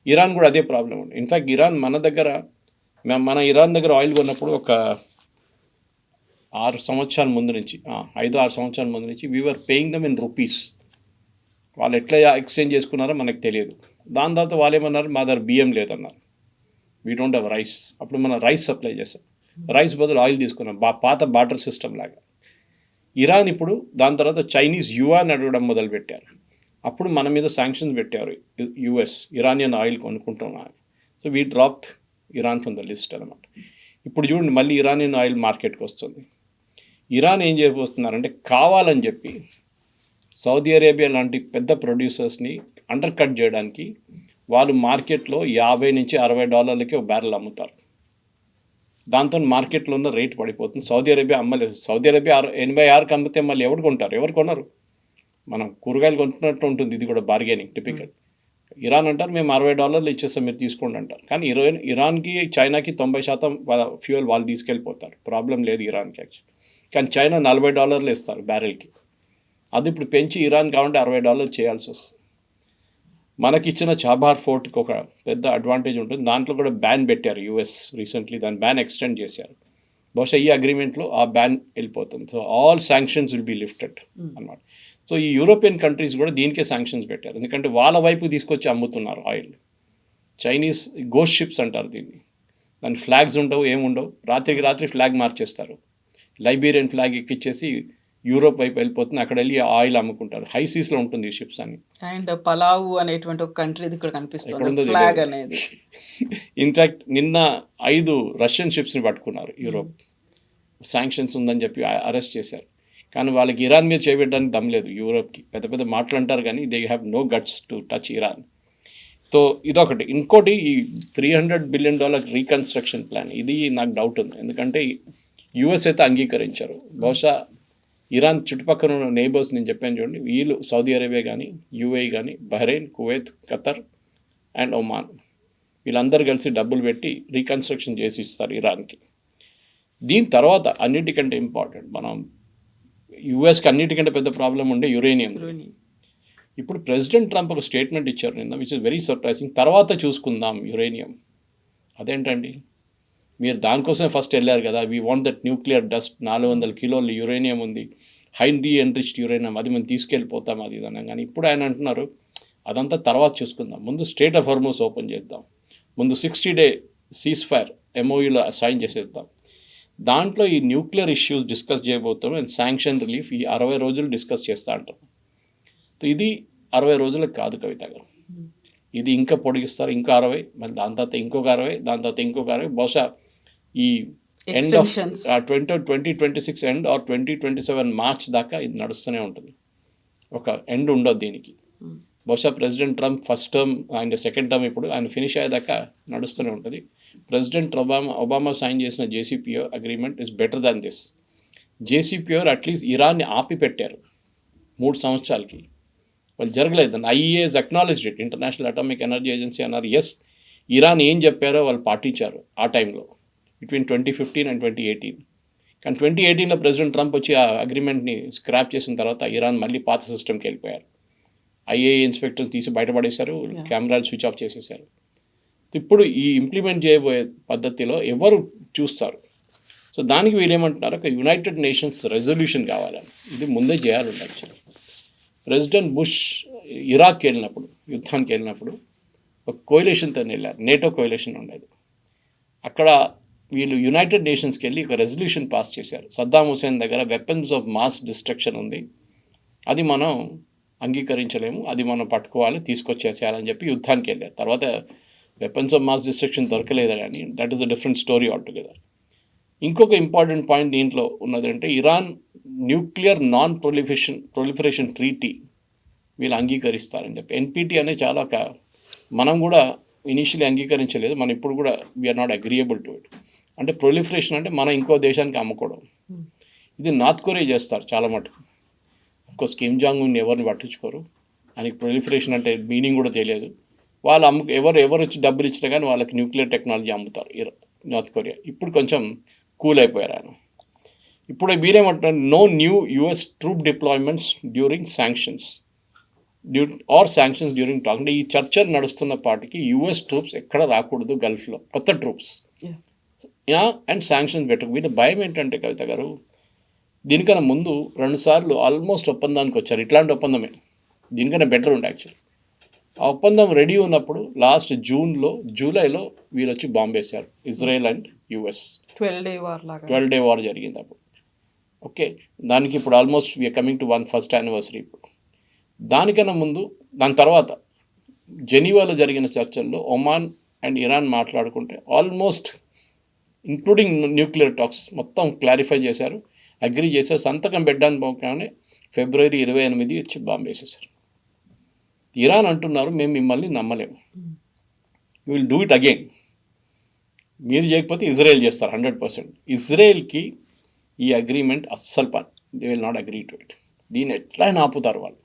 ఇరాన్ కూడా అదే ప్రాబ్లం ఉంది. ఇన్ఫ్యాక్ట్ ఇరాన్ మన ఇరాన్ దగ్గర ఆయిల్ కొన్నప్పుడు ఒక 6 సంవత్సరాల ముందు నుంచి 5-6 సంవత్సరాల ముందు నుంచి we're paying them in rupees. వాళ్ళు ఎట్లా ఎక్స్చేంజ్ చేసుకున్నారో మనకు తెలియదు. దాని తర్వాత వాళ్ళు ఏమన్నారు, మా దగ్గర బియ్యం లేదన్నారు, వీ డోంట్ హ్యావ్ రైస్. అప్పుడు మనం రైస్ సప్లై చేస్తాం, రైస్ బదులు ఆయిల్ తీసుకున్నాం, పాత బార్టర్ సిస్టమ్ లాగా. ఇరాన్ ఇప్పుడు దాని తర్వాత చైనీస్ యువాన్ అడగడం మొదలుపెట్టారు. అప్పుడు మన మీద శాంక్షన్స్ పెట్టారు యుఎస్, ఇరానియన్ ఆయిల్ కొనుక్కుంటున్నారు. So we dropped Iran from the list అనమాట. ఇప్పుడు చూడండి మళ్ళీ ఇరానియన్ ఆయిల్ మార్కెట్కి వస్తుంది. ఇరాన్ ఏం చేయబోతున్నారంటే కావాలని చెప్పి సౌదీ అరేబియా లాంటి పెద్ద ప్రొడ్యూసర్స్ని అండర్ కట్ చేయడానికి వాళ్ళు మార్కెట్లో $50-60 ఒక బ్యారెల్ అమ్ముతారు. దాంతో మార్కెట్లో ఉన్న రేట్ పడిపోతుంది. సౌదీ అరేబియా అమ్మలేదు. సౌదీ అరేబియా 86 అమ్మితే మళ్ళీ ఎవరు కొంటారు? ఎవరు కొనరు. మనం కూరగాయలు కొంటున్నట్టు ఉంటుంది. ఇది కూడా బార్గెనింగ్ టిపికల్. ఇరాన్ అంటారు మేము $60 ఇచ్చేస్తాం మీరు తీసుకోండి అంటారు. కానీ ఇరాన్కి చైనాకి 90% ఫ్యూయల్ వాళ్ళు తీసుకెళ్ళిపోతారు, ప్రాబ్లం లేదు ఇరాన్కి యాక్చువల్లీ. కానీ చైనా $40 ఇస్తారు బ్యారెల్కి. అది ఇప్పుడు పెంచి ఇరాన్ కావాలంటే $60 చేయాల్సి వస్తుంది. మనకి ఇచ్చిన చాబార్ ఫోర్ట్కి ఒక పెద్ద అడ్వాంటేజ్ ఉంటుంది. దాంట్లో కూడా బ్యాన్ పెట్టారు యూఎస్ రీసెంట్లీ, దాని బ్యాన్ ఎక్స్టెండ్ చేశారు. బహుశా ఈ అగ్రిమెంట్లో ఆ బ్యాన్ వెళ్ళిపోతుంది. So all sanctions will be lifted అన్నమాట. సో ఈ యూరోపియన్ కంట్రీస్ కూడా దీనికే శాంక్షన్స్ పెట్టారు. ఎందుకంటే వాళ్ళ వైపు తీసుకొచ్చి అమ్ముతున్నారు ఆయిల్. చైనీస్ గోస్ట్ షిప్స్ అంటారు దీన్ని. దాని ఫ్లాగ్స్ ఉండవు, ఏముండవు, రాత్రికి రాత్రి ఫ్లాగ్ మార్చేస్తారు. లైబీరియన్ ఫ్లాగ్ ఎక్కిచ్చేసి యూరోప్ వైపు వెళ్ళిపోతుంది, అక్కడ వెళ్ళి ఆయిల్ అమ్ముకుంటారు. హై సీస్లో ఉంటుంది ఈ షిప్స్ అని. అండ్ పలావు అనేటువంటి ఒక కంట్రీ ఇక్కడ కనిపిస్తుంది ఫ్లాగ్ అనేది. ఇన్ఫ్యాక్ట్ నిన్న 5 రష్యన్ షిప్స్ని పట్టుకున్నారు యూరోప్. శాంక్షన్స్ ఉందని చెప్పి అరెస్ట్ చేశారు. కానీ వాళ్ళకి ఇరాన్ మీద చేయబెట్టడానికి దమ్ లేదు యూరోప్కి. పెద్ద పెద్ద మాటలు అంటారు కానీ they have no guts to touch Iran. So ఇదొకటి. ఇంకోటి ఈ $300 బిలియన్ రీకన్స్ట్రక్షన్ ప్లాన్, ఇది నాకు డౌట్ ఉంది. ఎందుకంటే యుఎస్ అయితే అంగీకరించారు. బహుశా ఇరాన్ చుట్టుపక్కల ఉన్న నైబర్స్ నేను చెప్పాను చూడండి, వీళ్ళు సౌదీ అరేబియా కానీ, యూఏఈ కానీ, Bahrain, Kuwait, Qatar and Oman, వీళ్ళందరూ కలిసి డబ్బులు పెట్టి రీకన్స్ట్రక్షన్ చేసి ఇస్తారు ఇరాన్కి. దీని తర్వాత అన్నిటికంటే ఇంపార్టెంట్, మనం యుఎస్కి అన్నిటికంటే పెద్ద ప్రాబ్లం ఉండే యురేనియం. ఇప్పుడు ప్రెసిడెంట్ ట్రంప్ ఒక స్టేట్మెంట్ ఇచ్చారు నిన్న, విచ్ ఇస్ వెరీ సర్ప్రైజింగ్. తర్వాత చూసుకుందాం యురేనియం. అదేంటండి, మీరు దానికోసమే ఫస్ట్ వెళ్ళారు కదా, we want that nuclear dust, 400 కిలోలు యురేనియం ఉంది, హైలీ ఎన్రిచ్డ్ యురేనియం, అది మనం తీసుకెళ్ళిపోతాం అది ఇదన్నా. కానీ ఇప్పుడు ఆయన అంటున్నారు అదంతా తర్వాత చూసుకుందాం. ముందు స్టేట్ ఆఫ్ హర్మూస్ ఓపెన్ చేద్దాం. ముందు 60-day సీజ్ ఫైర్ ఎంఓయూలో సైన్ చేసేద్దాం. దాంట్లో ఈ న్యూక్లియర్ ఇష్యూస్ డిస్కస్ చేయబోతాం అండ్ శాంక్షన్ రిలీఫ్ ఈ 60 రోజులు డిస్కస్ చేస్తూ అంటాం. ఇది 60 రోజులకు కాదు కవిత గారు, ఇది ఇంకా పొడిగిస్తారు, ఇంకో 60, మళ్ళీ దాని తర్వాత ఇంకొక 60, దాని తర్వాత ఇంకొక 60, బహుశా ఈ end of 2026 end or 2027 March దాకా ఇది నడుస్తూనే ఉంటుంది. ఒక ఎండ్ ఉండదు దీనికి. బహుశా ప్రెసిడెంట్ ట్రంప్ ఫస్ట్ టర్మ్ ఆయన సెకండ్ టర్మ్ ఇప్పుడు ఆయన ఫినిష్ అయ్యేదాకా నడుస్తూనే ఉంటుంది. ప్రెసిడెంట్ ఒబామా సైన్ చేసిన JCPOA agreement is better than this. JCPOA at least ఇరాన్ని ఆపి పెట్టారు 3 సంవత్సరాలకి, వాళ్ళు జరగలేదు. IAEA acknowledged it, international atomic energy agency అన్నారు ఎస్ ఇరాన్ ఏం చెప్పారో వాళ్ళు పాటించారు ఆ టైంలో బిట్వీన్ 2015 and 2018. కానీ 2018లో ప్రెసిడెంట్ ట్రంప్ వచ్చి ఆ అగ్రిమెంట్ని స్క్రాప్ చేసిన తర్వాత ఇరాన్ మళ్ళీ పాత సిస్టమ్కి వెళ్ళిపోయారు. ఐఏఏ ఇన్స్పెక్టర్ తీసి బయటపడేశారు, కెమెరాలు స్విచ్ ఆఫ్ చేసేసారు. ఇప్పుడు ఈ ఇంప్లిమెంట్ చేయబోయే పద్ధతిలో ఎవరు చూస్తారు? సో దానికి వీళ్ళేమంటున్నారు, ఒక యునైటెడ్ నేషన్స్ రెజల్యూషన్ కావాలని. ఇది ముందే చేయాలి యాక్చువల్లీ. ప్రెసిడెంట్ బుష్ ఇరాక్కి వెళ్ళినప్పుడు, యుద్ధానికి వెళ్ళినప్పుడు ఒక కోయిలేషన్తో వెళ్ళారు, నేటో కోయిలేషన్ ఉండేది. అక్కడ వీళ్ళు యునైటెడ్ నేషన్స్కి వెళ్ళి ఒక రెజల్యూషన్ పాస్ చేశారు. సద్దాం హుసేన్ దగ్గర వెపన్స్ ఆఫ్ మాస్ డిస్ట్రక్షన్ ఉంది, అది మనం అంగీకరించలేము, అది మనం పట్టుకోవాలి, తీసుకొచ్చేసేయాలని చెప్పి యుద్ధానికి వెళ్ళారు. తర్వాత వెపన్స్ ఆఫ్ మాస్ డిస్ట్రక్షన్ దొరకలేదు కానీ that is a different story all together. ఇంకొక ఇంపార్టెంట్ పాయింట్ దీంట్లో ఉన్నదంటే Iran nuclear non proliferation treaty వీళ్ళు అంగీకరిస్తారని చెప్పి. ఎన్పిటి అనే చాలా మనం కూడా ఇనీషియలీ అంగీకరించలేదు, మనం ఇప్పుడు కూడా we're not agreeable to it. అంటే ప్రొలిఫరేషన్ అంటే మనం ఇంకో దేశానికి అమ్ముకోవడం. ఇది నార్త్ కొరియా చేస్తారు చాలా మటుకు. అఫ్కోర్స్ కిమ్ జాంగ్ ఉన్ ఎవరిని పట్టించుకోరు, ఆయనకి ప్రొలిఫరేషన్ అంటే మీనింగ్ కూడా తెలియదు. వాళ్ళు ఎవరు వచ్చి డబ్బులు ఇచ్చినా కానీ వాళ్ళకి న్యూక్లియర్ టెక్నాలజీ అమ్ముతారు నార్త్ కొరియా. ఇప్పుడు కొంచెం కూల్ అయిపోయారు ఆయన. ఇప్పుడు మీరేమంటారు, no new US troop deployments during sanctions during talk. అంటే ఈ చర్చలు నడుస్తున్న పాటికి యుఎస్ ట్రూప్స్ ఎక్కడ రాకూడదు గల్ఫ్లో, కొత్త ట్రూప్స్ అండ్ శాంక్షన్స్ పెట్టకు. వీటి భయం ఏంటంటే కవిత గారు, దీనికన్నా ముందు 2 సార్లు ఆల్మోస్ట్ ఒప్పందానికి వచ్చారు. ఇట్లాంటి ఒప్పందమే, దీనికన్నా బెటర్ ఉండే యాక్చువల్లీ. ఆ ఒప్పందం రెడీ ఉన్నప్పుడు లాస్ట్ జూలైలో వీళ్ళు వచ్చి బాంబు వేశారు, Israel and US. 12-day war జరిగింది అప్పుడు. ఓకే, దానికి ఇప్పుడు almost we're coming to 1st anniversary. ఇప్పుడు దానికన్నా ముందు, దాని తర్వాత జెనీవాలో జరిగిన చర్చల్లో ఒమాన్ అండ్ ఇరాన్ మాట్లాడుకుంటే ఆల్మోస్ట్ ఇంక్లూడింగ్ న్యూక్లియర్ టాక్స్ మొత్తం క్లారిఫై చేశారు, అగ్రీ చేశారు. సంతకం పెట్టడానికి పోగానే February 28 వచ్చి బాంబు వేసేశారు. ఇరాన్ అంటున్నారు మేము మిమ్మల్ని నమ్మలేము, విల్ డూ ఇట్ అగైన్, మీరు చేయకపోతే ఇజ్రాయెల్ చేస్తారు 100%. ఇజ్రాయెల్కి ఈ అగ్రిమెంట్ అస్సలు పని, they will not agree to it. దీన్ని ఎట్లయినా ఆపుతారు వాళ్ళు.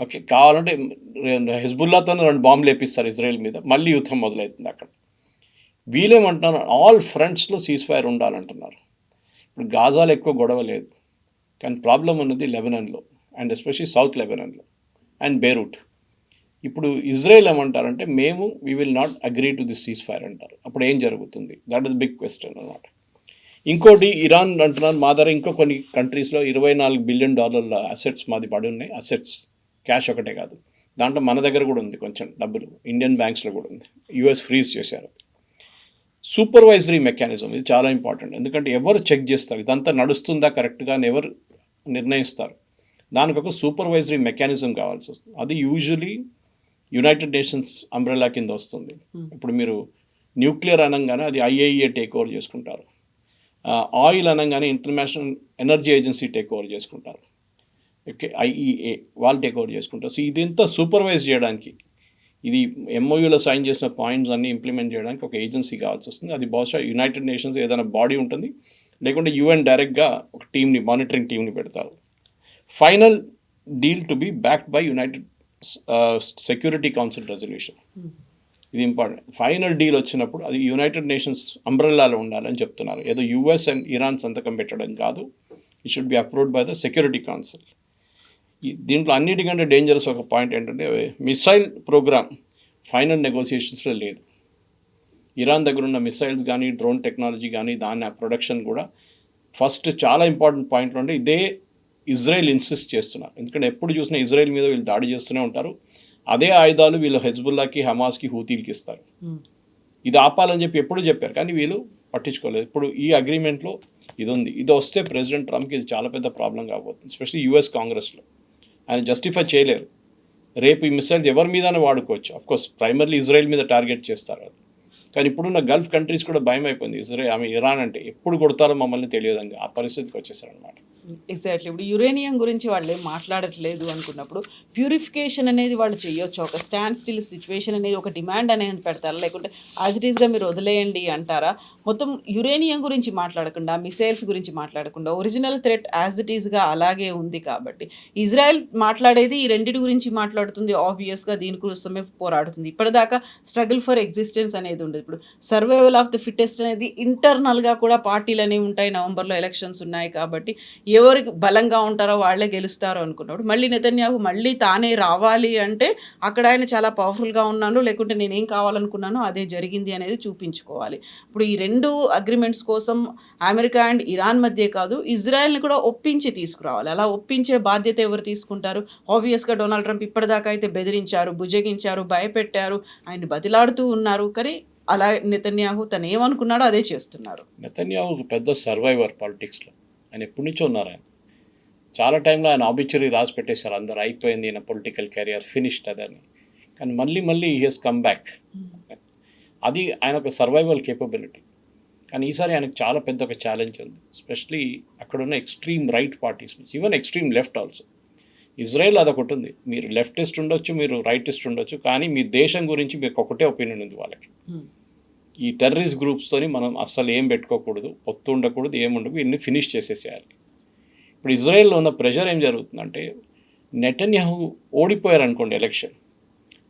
ఓకే, కావాలంటే హిజ్బుల్లాతో 2 బాంబులు వేపిస్తారు ఇజ్రాయెల్ మీద, మళ్ళీ యుద్ధం మొదలవుతుంది అక్కడ. వీళ్ళేమంటున్నారు, ఆల్ ఫ్రంట్స్లో సీజ్ ఫైర్ ఉండాలంటున్నారు. ఇప్పుడు గాజాలో ఎక్కువ గొడవ లేదు, కానీ ప్రాబ్లం ఉన్నది లెబనాన్లో అండ్ ఎస్పెషల్లీ సౌత్ లెబనాన్లో అండ్ బేరూట్. ఇప్పుడు ఇజ్రాయెల్ ఏమంటారంటే మేము we will not agree to this cease fire అంటారు. అప్పుడు ఏం జరుగుతుంది? దట్ ఇస్ బిగ్ క్వశ్చన్ అన్నమాట. ఇంకోటి ఇరాన్ అంటున్నారు మా దగ్గర ఇంకో కొన్ని కంట్రీస్లో $24 billion అసెట్స్ మాది పడి ఉన్నాయి. అసెట్స్ క్యాష్ ఒకటే కాదు, దాంట్లో మన దగ్గర కూడా ఉంది కొంచెం డబ్బులు, ఇండియన్ బ్యాంక్స్లో కూడా ఉంది. యూఎస్ ఫ్రీజ్ చేశారు. సూపర్వైజరీ మెకానిజం ఇది చాలా ఇంపార్టెంట్, ఎందుకంటే ఎవరు చెక్ చేస్తారు ఇదంతా నడుస్తుందా కరెక్ట్గా అని ఎవరు నిర్ణయిస్తారు? దానికి ఒక సూపర్వైజరీ మెకానిజం కావాల్సి వస్తుంది. అది యూజువలీ యునైటెడ్ నేషన్స్ అంబ్రెలా కింద వస్తుంది. ఇప్పుడు మీరు న్యూక్లియర్ అనగానే అది ఐఏఈఏ టేక్ ఓవర్ చేసుకుంటారు, ఆయిల్ అనగానే international energy agency take over చేసుకుంటారు, ఓకే ఐఈఏ వాళ్ళు టేక్ ఓవర్ చేసుకుంటారు. సో ఇదంతా సూపర్వైజ్ చేయడానికి, ఇది ఎంఓయూలో సైన్ చేసిన పాయింట్స్ అన్నీ ఇంప్లిమెంట్ చేయడానికి ఒక ఏజెన్సీ కావాల్సి వస్తుంది. అది బహుశా యునైటెడ్ నేషన్స్ ఏదైనా బాడీ ఉంటుంది, లేకుంటే యుఎన్ డైరెక్ట్గా ఒక టీమ్ని, మానిటరింగ్ టీమ్ని పెడతారు. Final deal to be backed by United security council resolution. ఇది ఇంపార్టెంట్. ఫైనల్ డీల్ వచ్చినప్పుడు అది యునైటెడ్ నేషన్స్ అంబ్రెల్లాలో ఉండాలని చెప్తున్నారు. ఏదో యుఎస్ అండ్ ఇరాన్ సంతకం పెట్టడం కాదు, it should be approved by the security council. దీంట్లో అన్నిటికంటే డేంజరస్ ఒక పాయింట్ ఏంటంటే మిసైల్ ప్రోగ్రామ్ ఫైనల్ నెగోసియేషన్స్లో లేదు. ఇరాన్ దగ్గర ఉన్న మిసైల్స్ కానీ, డ్రోన్ టెక్నాలజీ కానీ, దాని ప్రొడక్షన్ కూడా ఫస్ట్ చాలా ఇంపార్టెంట్ పాయింట్లు అంటే ఇదే ఇజ్రాయెల్ ఇన్సిస్ట్ చేస్తున్నారు. ఎందుకంటే ఎప్పుడు చూసినా ఇజ్రాయెల్ మీద వీళ్ళు దాడి చేస్తూనే ఉంటారు. అదే ఆయుధాలు వీళ్ళు హెజ్బుల్లాకి, హమాస్కి, హూతీలకి ఇస్తారు. ఇది ఆపాలని చెప్పి ఎప్పుడు చెప్పారు, కానీ వీళ్ళు పట్టించుకోలేదు. ఇప్పుడు ఈ అగ్రిమెంట్లో ఇది ఉంది. ఇది వస్తే ప్రెసిడెంట్ ట్రంప్కి ఇది చాలా పెద్ద ప్రాబ్లం కాబోతుంది, ఎస్పెషల్లీ యూఎస్ కాంగ్రెస్లో. ఆయన జస్టిఫై చేయలేరు. రేపు ఈ మిసైల్స్ ఎవరి మీదనే వాడుకోవచ్చు. అఫ్కోర్స్ ప్రైమర్లీ ఇజ్రాయెల్ మీద టార్గెట్ చేస్తారు అది, కానీ ఇప్పుడున్న గల్ఫ్ కంట్రీస్ కూడా భయం అయిపోయింది. ఇరాన్ అంటే ఎప్పుడు కొడతారో మమ్మల్ని తెలియదండి, ఆ పరిస్థితికి వచ్చేసారనమాట. ఎగ్జాక్ట్లీ. ఇప్పుడు యురేనియం గురించి వాళ్ళు ఏం మాట్లాడట్లేదు అనుకున్నప్పుడు ప్యూరిఫికేషన్ అనేది వాళ్ళు చేయొచ్చు. ఒక స్టాండ్ స్టిల్ సిచ్యువేషన్ అనేది ఒక డిమాండ్ అనేది పెడతారా, లేకుంటే యాజ్ ఇట్ ఈస్గా మీరు వదిలేయండి అంటారా? మొత్తం యురేనియం గురించి మాట్లాడకుండా, మిసైల్స్ గురించి మాట్లాడకుండా, ఒరిజినల్ థ్రెట్ యాజ్ ఇట్ ఈస్గా అలాగే ఉంది కాబట్టి ఇజ్రాయెల్ మాట్లాడేది ఈ రెండింటి గురించి మాట్లాడుతుంది. ఆబ్వియస్గా దీనికోసమే పోరాడుతుంది. ఇప్పటిదాకా స్ట్రగుల్ ఫర్ ఎగ్జిస్టెన్స్ అనేది ఉండదు. ఇప్పుడు సర్వైవల్ ఆఫ్ ద ఫిట్టెస్ట్ అనేది ఇంటర్నల్గా కూడా పార్టీలు అనేవి ఉంటాయి. నవంబర్లో ఎలక్షన్స్ ఉన్నాయి కాబట్టి ఎవరికి బలంగా ఉంటారో వాళ్ళే గెలుస్తారో అనుకున్నప్పుడు మళ్ళీ నెతన్యాహు మళ్ళీ తానే రావాలి అంటే అక్కడ ఆయన చాలా పవర్ఫుల్గా ఉన్నాను, లేకుంటే నేనేం కావాలనుకున్నానో అదే జరిగింది అనేది చూపించుకోవాలి. ఇప్పుడు ఈ రెండు అగ్రిమెంట్స్ కోసం అమెరికా అండ్ ఇరాన్ మధ్య కాదు, ఇజ్రాయెల్ని కూడా ఒప్పించి తీసుకురావాలి. అలా ఒప్పించే బాధ్యత ఎవరు తీసుకుంటారు? ఆబ్వియస్గా డొనాల్డ్ ట్రంప్ ఇప్పటిదాకా అయితే బెదిరించారు, బుజ్జగించారు, భయపెట్టారు, ఆయన బతిలాడుతూ ఉన్నారు. కానీ అలా నెతన్యాహు తను ఏమనుకున్నాడో అదే చేస్తున్నారు. నెతన్యాహు ఒక పెద్ద సర్వైవర్ పాలిటిక్స్లో. ఆయన ఎప్పటి నుంచో ఉన్నారు. ఆయన చాలా టైంలో ఆయన ఆబిచురీ రాసి పెట్టేశారు, అందరు అయిపోయింది ఈయన పొలిటికల్ కెరియర్ ఫినిష్డ్ అదని. కానీ మళ్ళీ హీ హెస్ కమ్ బ్యాక్. అది ఆయన ఒక సర్వైవల్ కేపబిలిటీ. కానీ ఈసారి ఆయనకు చాలా పెద్ద ఒక ఛాలెంజ్ ఉంది, ఎస్పెషలీ అక్కడున్న ఎక్స్ట్రీమ్ రైట్ పార్టీస్ నుంచి, even extreme left also. Israel అదొకటి ఉంది, మీరు లెఫ్టిస్ట్ ఉండొచ్చు, మీరు రైటిస్ట్ ఉండొచ్చు, కానీ మీ దేశం గురించి మీకు ఒకటే ఒపీనియన్ ఉంది వాళ్ళకి. ఈ టెర్రరిస్ట్ గ్రూప్స్తోని మనం అస్సలు ఏం పెట్టుకోకూడదు, పొత్తు ఉండకూడదు, ఏముండదు, ఇన్ని ఫినిష్ చేసేసేయాలి. ఇప్పుడు ఇజ్రాయెల్లో ఉన్న ప్రెషర్ ఏం జరుగుతుందంటే, నెతన్యాహు ఓడిపోయారు అనుకోండి ఎలక్షన్,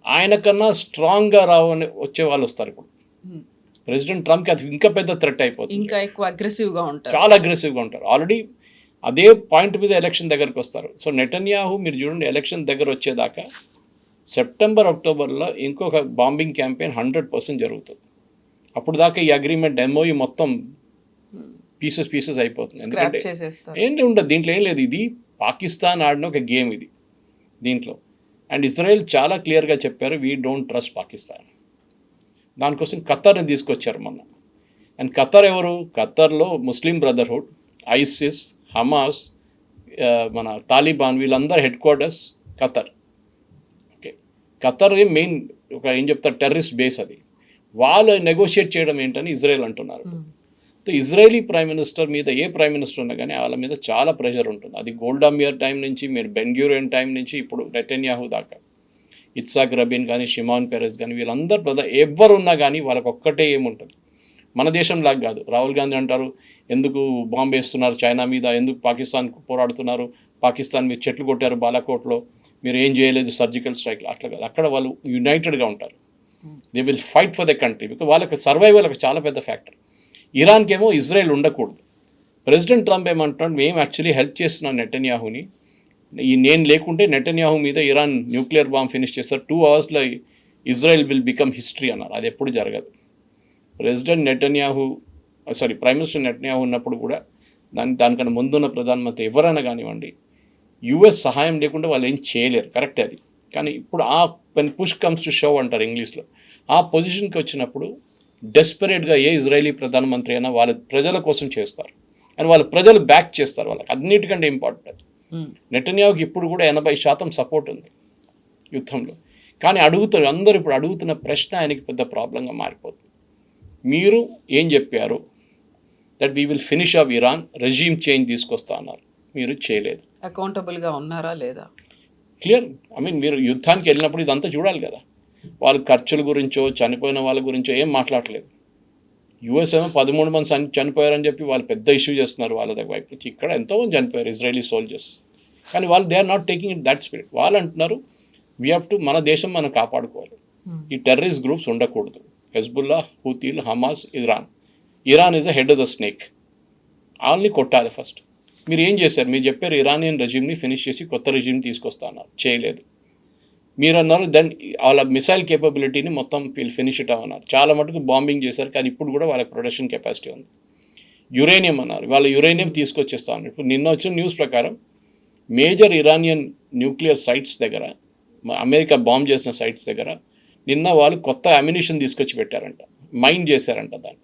ఆయన కన్నా స్ట్రాంగ్గా రావని వచ్చే వాళ్ళు వస్తారు. ఇప్పుడు ప్రెసిడెంట్ ట్రంప్కి అది ఇంకా పెద్ద థ్రెట్ అయిపోతుంది, ఇంకా ఎక్కువ అగ్రెసివ్గా ఉంటారు, చాలా అగ్రెసివ్గా ఉంటారు. ఆల్రెడీ అదే పాయింట్ మీద ఎలక్షన్ దగ్గరకు వస్తారు. సో నెతన్యాహు మీరు చూడండి, ఎలక్షన్ దగ్గర వచ్చేదాకా సెప్టెంబర్, అక్టోబర్లో ఇంకొక బాంబింగ్ క్యాంపెయిన్ 100% జరుగుతుంది. అప్పుడు దాకా ఈ అగ్రిమెంట్ ఎంఓయూ మొత్తం పీసెస్ అయిపోతుంది. ఎందుకంటే ఏంటి ఉండదు, దీంట్లో ఏం లేదు. ఇది పాకిస్తాన్ ఆడిన ఒక గేమ్ ఇది దీంట్లో. అండ్ ఇజ్రాయెల్ చాలా క్లియర్గా చెప్పారు, వీ డోంట్ ట్రస్ట్ పాకిస్తాన్. దానికోసం ఖతర్ని తీసుకొచ్చారు మొన్న. అండ్ ఖతర్ ఎవరు? ఖతర్లో ముస్లిం బ్రదర్హుడ్, ఐసిస్, హమాస్, మన తాలిబాన్, వీళ్ళందరూ head quarters Qatar. Okay, Qatar main ఒక ఏం చెప్తారు టెర్రరిస్ట్ బేస్ అది. వాళ్ళు నెగోషియేట్ చేయడం ఏంటని ఇజ్రాయెల్ అంటున్నారు. ఇజ్రాయలీ ప్రైమ్ మినిస్టర్ మీద ఏ ప్రైమ్ మినిస్టర్ ఉన్నా కానీ వాళ్ళ మీద చాలా ప్రెషర్ ఉంటుంది. అది గోల్డా మీర్ టైం నుంచి, మీరు బెన్గ్యూరియన్ టైం నుంచి ఇప్పుడు నెతన్యాహు దాకా, ఇత్సాక్ రబీన్ కానీ, షిమాన్ పెరెస్ కానీ, వీళ్ళందరూ ఎవరు ఉన్నా కానీ వాళ్ళకి ఒక్కటే ఏముంటుంది, మన దేశంలాగా కాదు. రాహుల్ గాంధీ అంటారు, ఎందుకు బాంబు వేస్తున్నారు చైనా మీద, ఎందుకు పాకిస్తాన్కు పోరాడుతున్నారు, పాకిస్తాన్ మీద చెట్లు కొట్టారు బాలాకోట్లో, మీరు ఏం చేయలేదు సర్జికల్ స్ట్రైక్లు. అట్లా కాదు, అక్కడ వాళ్ళు యునైటెడ్గా ఉంటారు. They will fight for the country, because వాళ్ళకి సర్వైవల్ ఒక చాలా పెద్ద ఫ్యాక్టర్. ఇరాన్కేమో ఇజ్రాయెల్ ఉండకూడదు. ప్రెసిడెంట్ ట్రంప్ ఏమంటున్నాడు, మేము యాక్చువల్లీ హెల్ప్ చేస్తున్నాం నెతన్యాహుని, నేను లేకుంటే నెతన్యాహు మీద ఇరాన్ న్యూక్లియర్ బాంబ్ ఫినిష్ చేస్తారు, 2 అవర్స్లో ఇజ్రాయెల్ విల్ బికమ్ హిస్టరీ అన్నారు. అది ఎప్పుడు జరగదు. President Netanyahu prime minister Netanyahu ఉన్నప్పుడు కూడా దానికన్నా ముందున్న ప్రధానమంత్రి ఎవరైనా కానివ్వండి, యుఎస్ సహాయం లేకుండా వాళ్ళు ఏం చేయలేరు, కరెక్ట్ అది. కానీ ఇప్పుడు వెన్ పుష్ కమ్స్ టు షవ్ అంటారు ఇంగ్లీష్లో, ఆ పొజిషన్కి వచ్చినప్పుడు డెస్పరేట్గా ఏ ఇజ్రాయలీ ప్రధానమంత్రి అయినా వాళ్ళ ప్రజల కోసం చేస్తారు, అండ్ వాళ్ళ ప్రజలు బ్యాక్ చేస్తారు. వాళ్ళకి అన్నిటికంటే ఇంపార్టెంట్. నెతన్యాహుకి ఇప్పుడు కూడా 80% సపోర్ట్ ఉంది యుద్ధంలో. కానీ అందరూ ఇప్పుడు అడుగుతున్న ప్రశ్న ఆయనకి పెద్ద ప్రాబ్లంగా మారిపోతుంది. మీరు ఏం చెప్పారు, that we will finish off Iran, regime change తీసుకొస్తా అన్నారు, మీరు చేయలేదు. అకౌంటబుల్గా ఉన్నారా లేదా క్లియర్. మీరు యుద్ధానికి వెళ్ళినప్పుడు ఇదంతా చూడాలి కదా. వాళ్ళ ఖర్చుల గురించో చనిపోయిన వాళ్ళ గురించో ఏం మాట్లాడలేదు. యూఎస్ ఏమో 13 మంది చనిపోయారని చెప్పి వాళ్ళు పెద్ద ఇష్యూ చేస్తున్నారు వాళ్ళ దగ్గర వైపు నుంచి. ఇక్కడ ఎంతోమంది చనిపోయారు ఇజ్రాయలీ సోల్జర్స్, కానీ వాళ్ళు they are not taking it that spirit. వాళ్ళు అంటున్నారు, వీ హ్యావ్ టు, మన దేశం మనం కాపాడుకోవాలి, ఈ టెర్రరిస్ట్ గ్రూప్స్ ఉండకూడదు, హెజ్బుల్లా, హూతీలు, Hamas, Iran is the head of the snake, వాళ్ళని కొట్టాలి ఫస్ట్. మీరు ఏం చేశారు? మీరు చెప్పారు ఇరానియన్ రెజ్యూమ్ని ఫినిష్ చేసి కొత్త రెజ్యూమ్ తీసుకొస్తా అన్నారు, చేయలేదు. మీరు అన్నారు దెన్ వాళ్ళ మిసైల్ కేపబిలిటీని మొత్తం ఫినిష్ ఇట్ అన్నారు. చాలా మటుకు బాంబింగ్ చేశారు, కానీ ఇప్పుడు కూడా వాళ్ళకి ప్రొడక్షన్ కెపాసిటీ ఉంది. యురేనియం అన్నారు, వాళ్ళ యురేనియం తీసుకొచ్చేస్తా ఉన్నారు. ఇప్పుడు నిన్న వచ్చిన న్యూస్ ప్రకారం మేజర్ ఇరానియన్ న్యూక్లియర్ సైట్స్ దగ్గర అమెరికా బాంబ్ చేసిన సైట్స్ దగ్గర నిన్న వాళ్ళు కొత్త అమ్యునిషన్ తీసుకొచ్చి పెట్టారంట, మైన్ చేశారంట దాన్ని.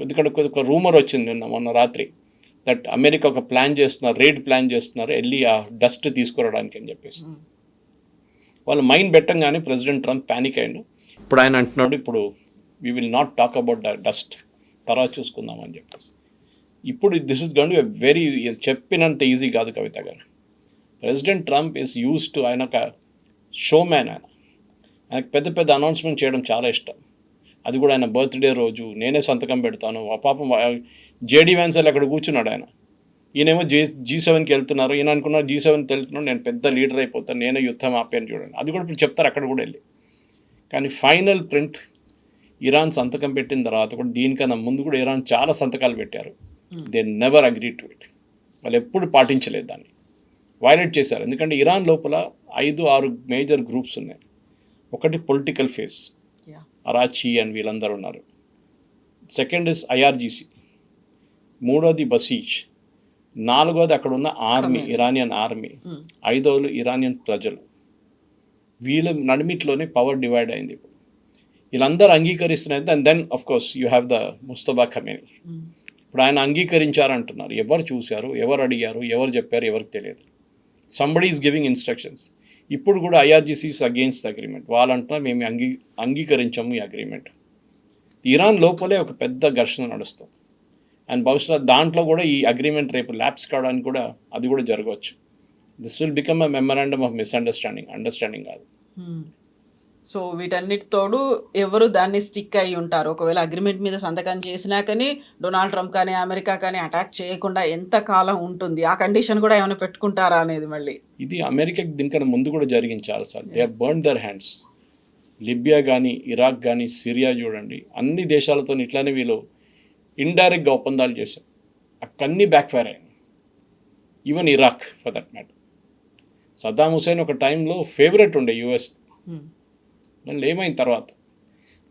ఎందుకంటే ఒక రూమర్ వచ్చింది నిన్న మొన్న రాత్రి దట్ అమెరికా ఒక ప్లాన్ చేస్తున్నారు, రేడ్ ప్లాన్ చేస్తున్నారు వెళ్ళి ఆ డస్ట్ తీసుకురావడానికి అని చెప్పేసి. వాళ్ళు మైన్ పెట్టంగానే ప్రెసిడెంట్ ట్రంప్ ప్యానిక్ అయ్యాడు. ఇప్పుడు ఆయన అంటున్నాడు, ఇప్పుడు we will not talk about the dust, తర్వాత చూసుకుందాం అని చెప్పేసి. ఇప్పుడు this is going to be very, చెప్పినంత ఈజీ కాదు కవిత గారు. President Trump is use to, ఆయన ఒక షోమ్యాన్. ఆయనకు పెద్ద పెద్ద అనౌన్స్మెంట్ చేయడం చాలా ఇష్టం. అది కూడా ఆయన బర్త్డే రోజు నేనే సంతకం పెడతాను. పాపం జేడీ వ్యాన్సల్ అక్కడ కూర్చున్నాడు ఆయన. ఈయనేమో G7కి వెళ్తున్నారు. ఈయన అనుకున్నారు G7కి వెళ్తున్నాడు, నేను పెద్ద లీడర్ అయిపోతాను, నేనే యుద్ధం ఆపాను చూడండి. అది కూడా ఇప్పుడు చెప్తారు అక్కడ కూడా వెళ్ళి. కానీ ఫైనల్ ప్రింట్ ఇరాన్ సంతకం పెట్టిన తర్వాత కూడా, దీనికన్నా ముందు కూడా ఇరాన్ చాలా సంతకాలు పెట్టారు. They never agree to it. వాళ్ళు ఎప్పుడు పాటించలేదు, దాన్ని వైలేట్ చేశారు. ఎందుకంటే ఇరాన్ లోపల 5-6 మేజర్ గ్రూప్స్ ఉన్నాయి. ఒకటి పొలిటికల్ ఫేస్, అరాచీ అని వీళ్ళందరూ ఉన్నారు. సెకండ్ ఇస్ IRGC, మూడోది బసీజ్, నాలుగోది అక్కడ ఉన్న ఆర్మీ, ఇరానియన్ ఆర్మీ, ఐదోది ఇరానియన్ ప్రజలు. వీళ్ళ నడిమిట్లోనే పవర్ డివైడ్ అయింది. ఇప్పుడు వీళ్ళందరూ అంగీకరిస్తున్నారు. And then of course you have the Mustafa Khamenei. ఇప్పుడు ఆయన అంగీకరించారంటున్నారు. ఎవరు చూశారు, ఎవరు అడిగారు, ఎవరు చెప్పారు, ఎవరికి తెలియదు. Somebody is giving instructions. ఇప్పుడు కూడా IRGC is against the agreement. వాళ్ళు అంటున్నారు మేము అంగీకరించాము ఈ అగ్రిమెంట్. ఇరాన్ లోపలే ఒక పెద్ద ఘర్షణ నడుస్తుంది. అండ్ బహుశా దాంట్లో కూడా ఈ అగ్రిమెంట్ రేపు ల్యాప్స్ కావడానికి కూడా అది కూడా జరగవచ్చు. This will become a memorandum of understanding కాదు. సో వీటన్నిటితోడు ఎవరు దాన్ని స్టిక్ అయి ఉంటారు. ఒకవేళ అగ్రిమెంట్ మీద సంతకం చేసినా కానీ డొనాల్డ్ ట్రంప్ కానీ అమెరికా కానీ అటాక్ చేయకుండా ఎంత కాలం ఉంటుంది, ఆ కండిషన్ కూడా ఏమైనా పెట్టుకుంటారా అనేది మళ్ళీ. ఇది అమెరికాకి దీనికన్నా ముందు కూడా జరిగింది చాలాసార్లు. They are burn their hands. Libya కానీ, ఇరాక్ కానీ, సిరియా చూడండి, అన్ని దేశాలతో ఇట్లానే వీళ్ళు ఇండైరెక్ట్గా ఒప్పందాలు చేశారు. అక్కన్నీ బ్యాక్ఫైర్ అయ్యాయి. Even Iraq for that matter. Saddam Hussein ఒక టైంలో ఫేవరెట్ ఉండే US. మళ్ళీ ఏమైంది తర్వాత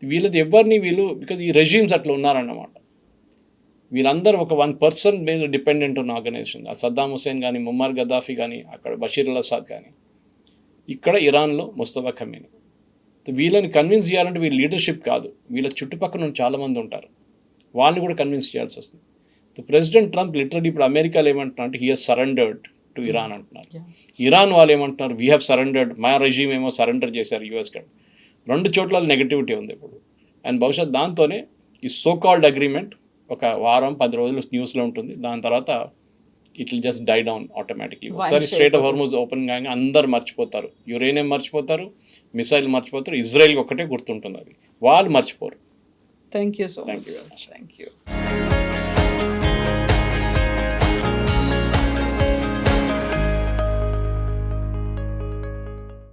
వీళ్ళది ఎవరిని వీళ్ళు, బికాజ్ ఈ రెజ్యూమ్స్ అట్లా ఉన్నారన్నమాట. వీళ్ళందరూ ఒక 1 పర్సన్ మీద డిపెండెంట్ ఉన్న ఆర్గనైజేషన్. ఆ సద్దాం హుసేన్ కానీ, ముమ్మర్ గద్దాఫీ కానీ, అక్కడ బషీర్ అల్ అసాద్ కానీ, ఇక్కడ ఇరాన్లో ముస్తఫా ఖమేనీ. వీళ్ళని కన్విన్స్ చేయాలంటే వీళ్ళ లీడర్షిప్ కాదు, వీళ్ళ చుట్టుపక్కల నుండి చాలామంది ఉంటారు, వాళ్ళని కూడా కన్విన్స్ చేయాల్సి వస్తుంది. ప్రెసిడెంట్ ట్రంప్ లిటరలీ ఇప్పుడు అమెరికాలో ఏమంటున్నారు అంటే he has surrendered to Iran అంటున్నారు. ఇరాన్ వాళ్ళు ఏమంటున్నారు వీ హ్యావ్ సరెండర్డ్, మా రెజ్యూమ్ ఏమో సరెండర్ చేశారు US కంటే. 2 చోట్ల నెగటివిటీ ఉంది ఇప్పుడు. అండ్ బహుశా దాంతోనే ఈ సో కాల్డ్ అగ్రిమెంట్ ఒక వారం 10 రోజులు న్యూస్లో ఉంటుంది. దాని తర్వాత it will just die down automatically. ఒకసారి స్ట్రైట్ ఆఫ్ హార్ముజ్ ఓపెన్ కాగా అందరు మర్చిపోతారు, యురేనియం మర్చిపోతారు, మిసైల్ మర్చిపోతారు, ఇజ్రాయెల్కి ఒక్కటే గుర్తుంటుంది, అది వాళ్ళు మర్చిపోరు. Thank you so much. Thank you very much. Thank you.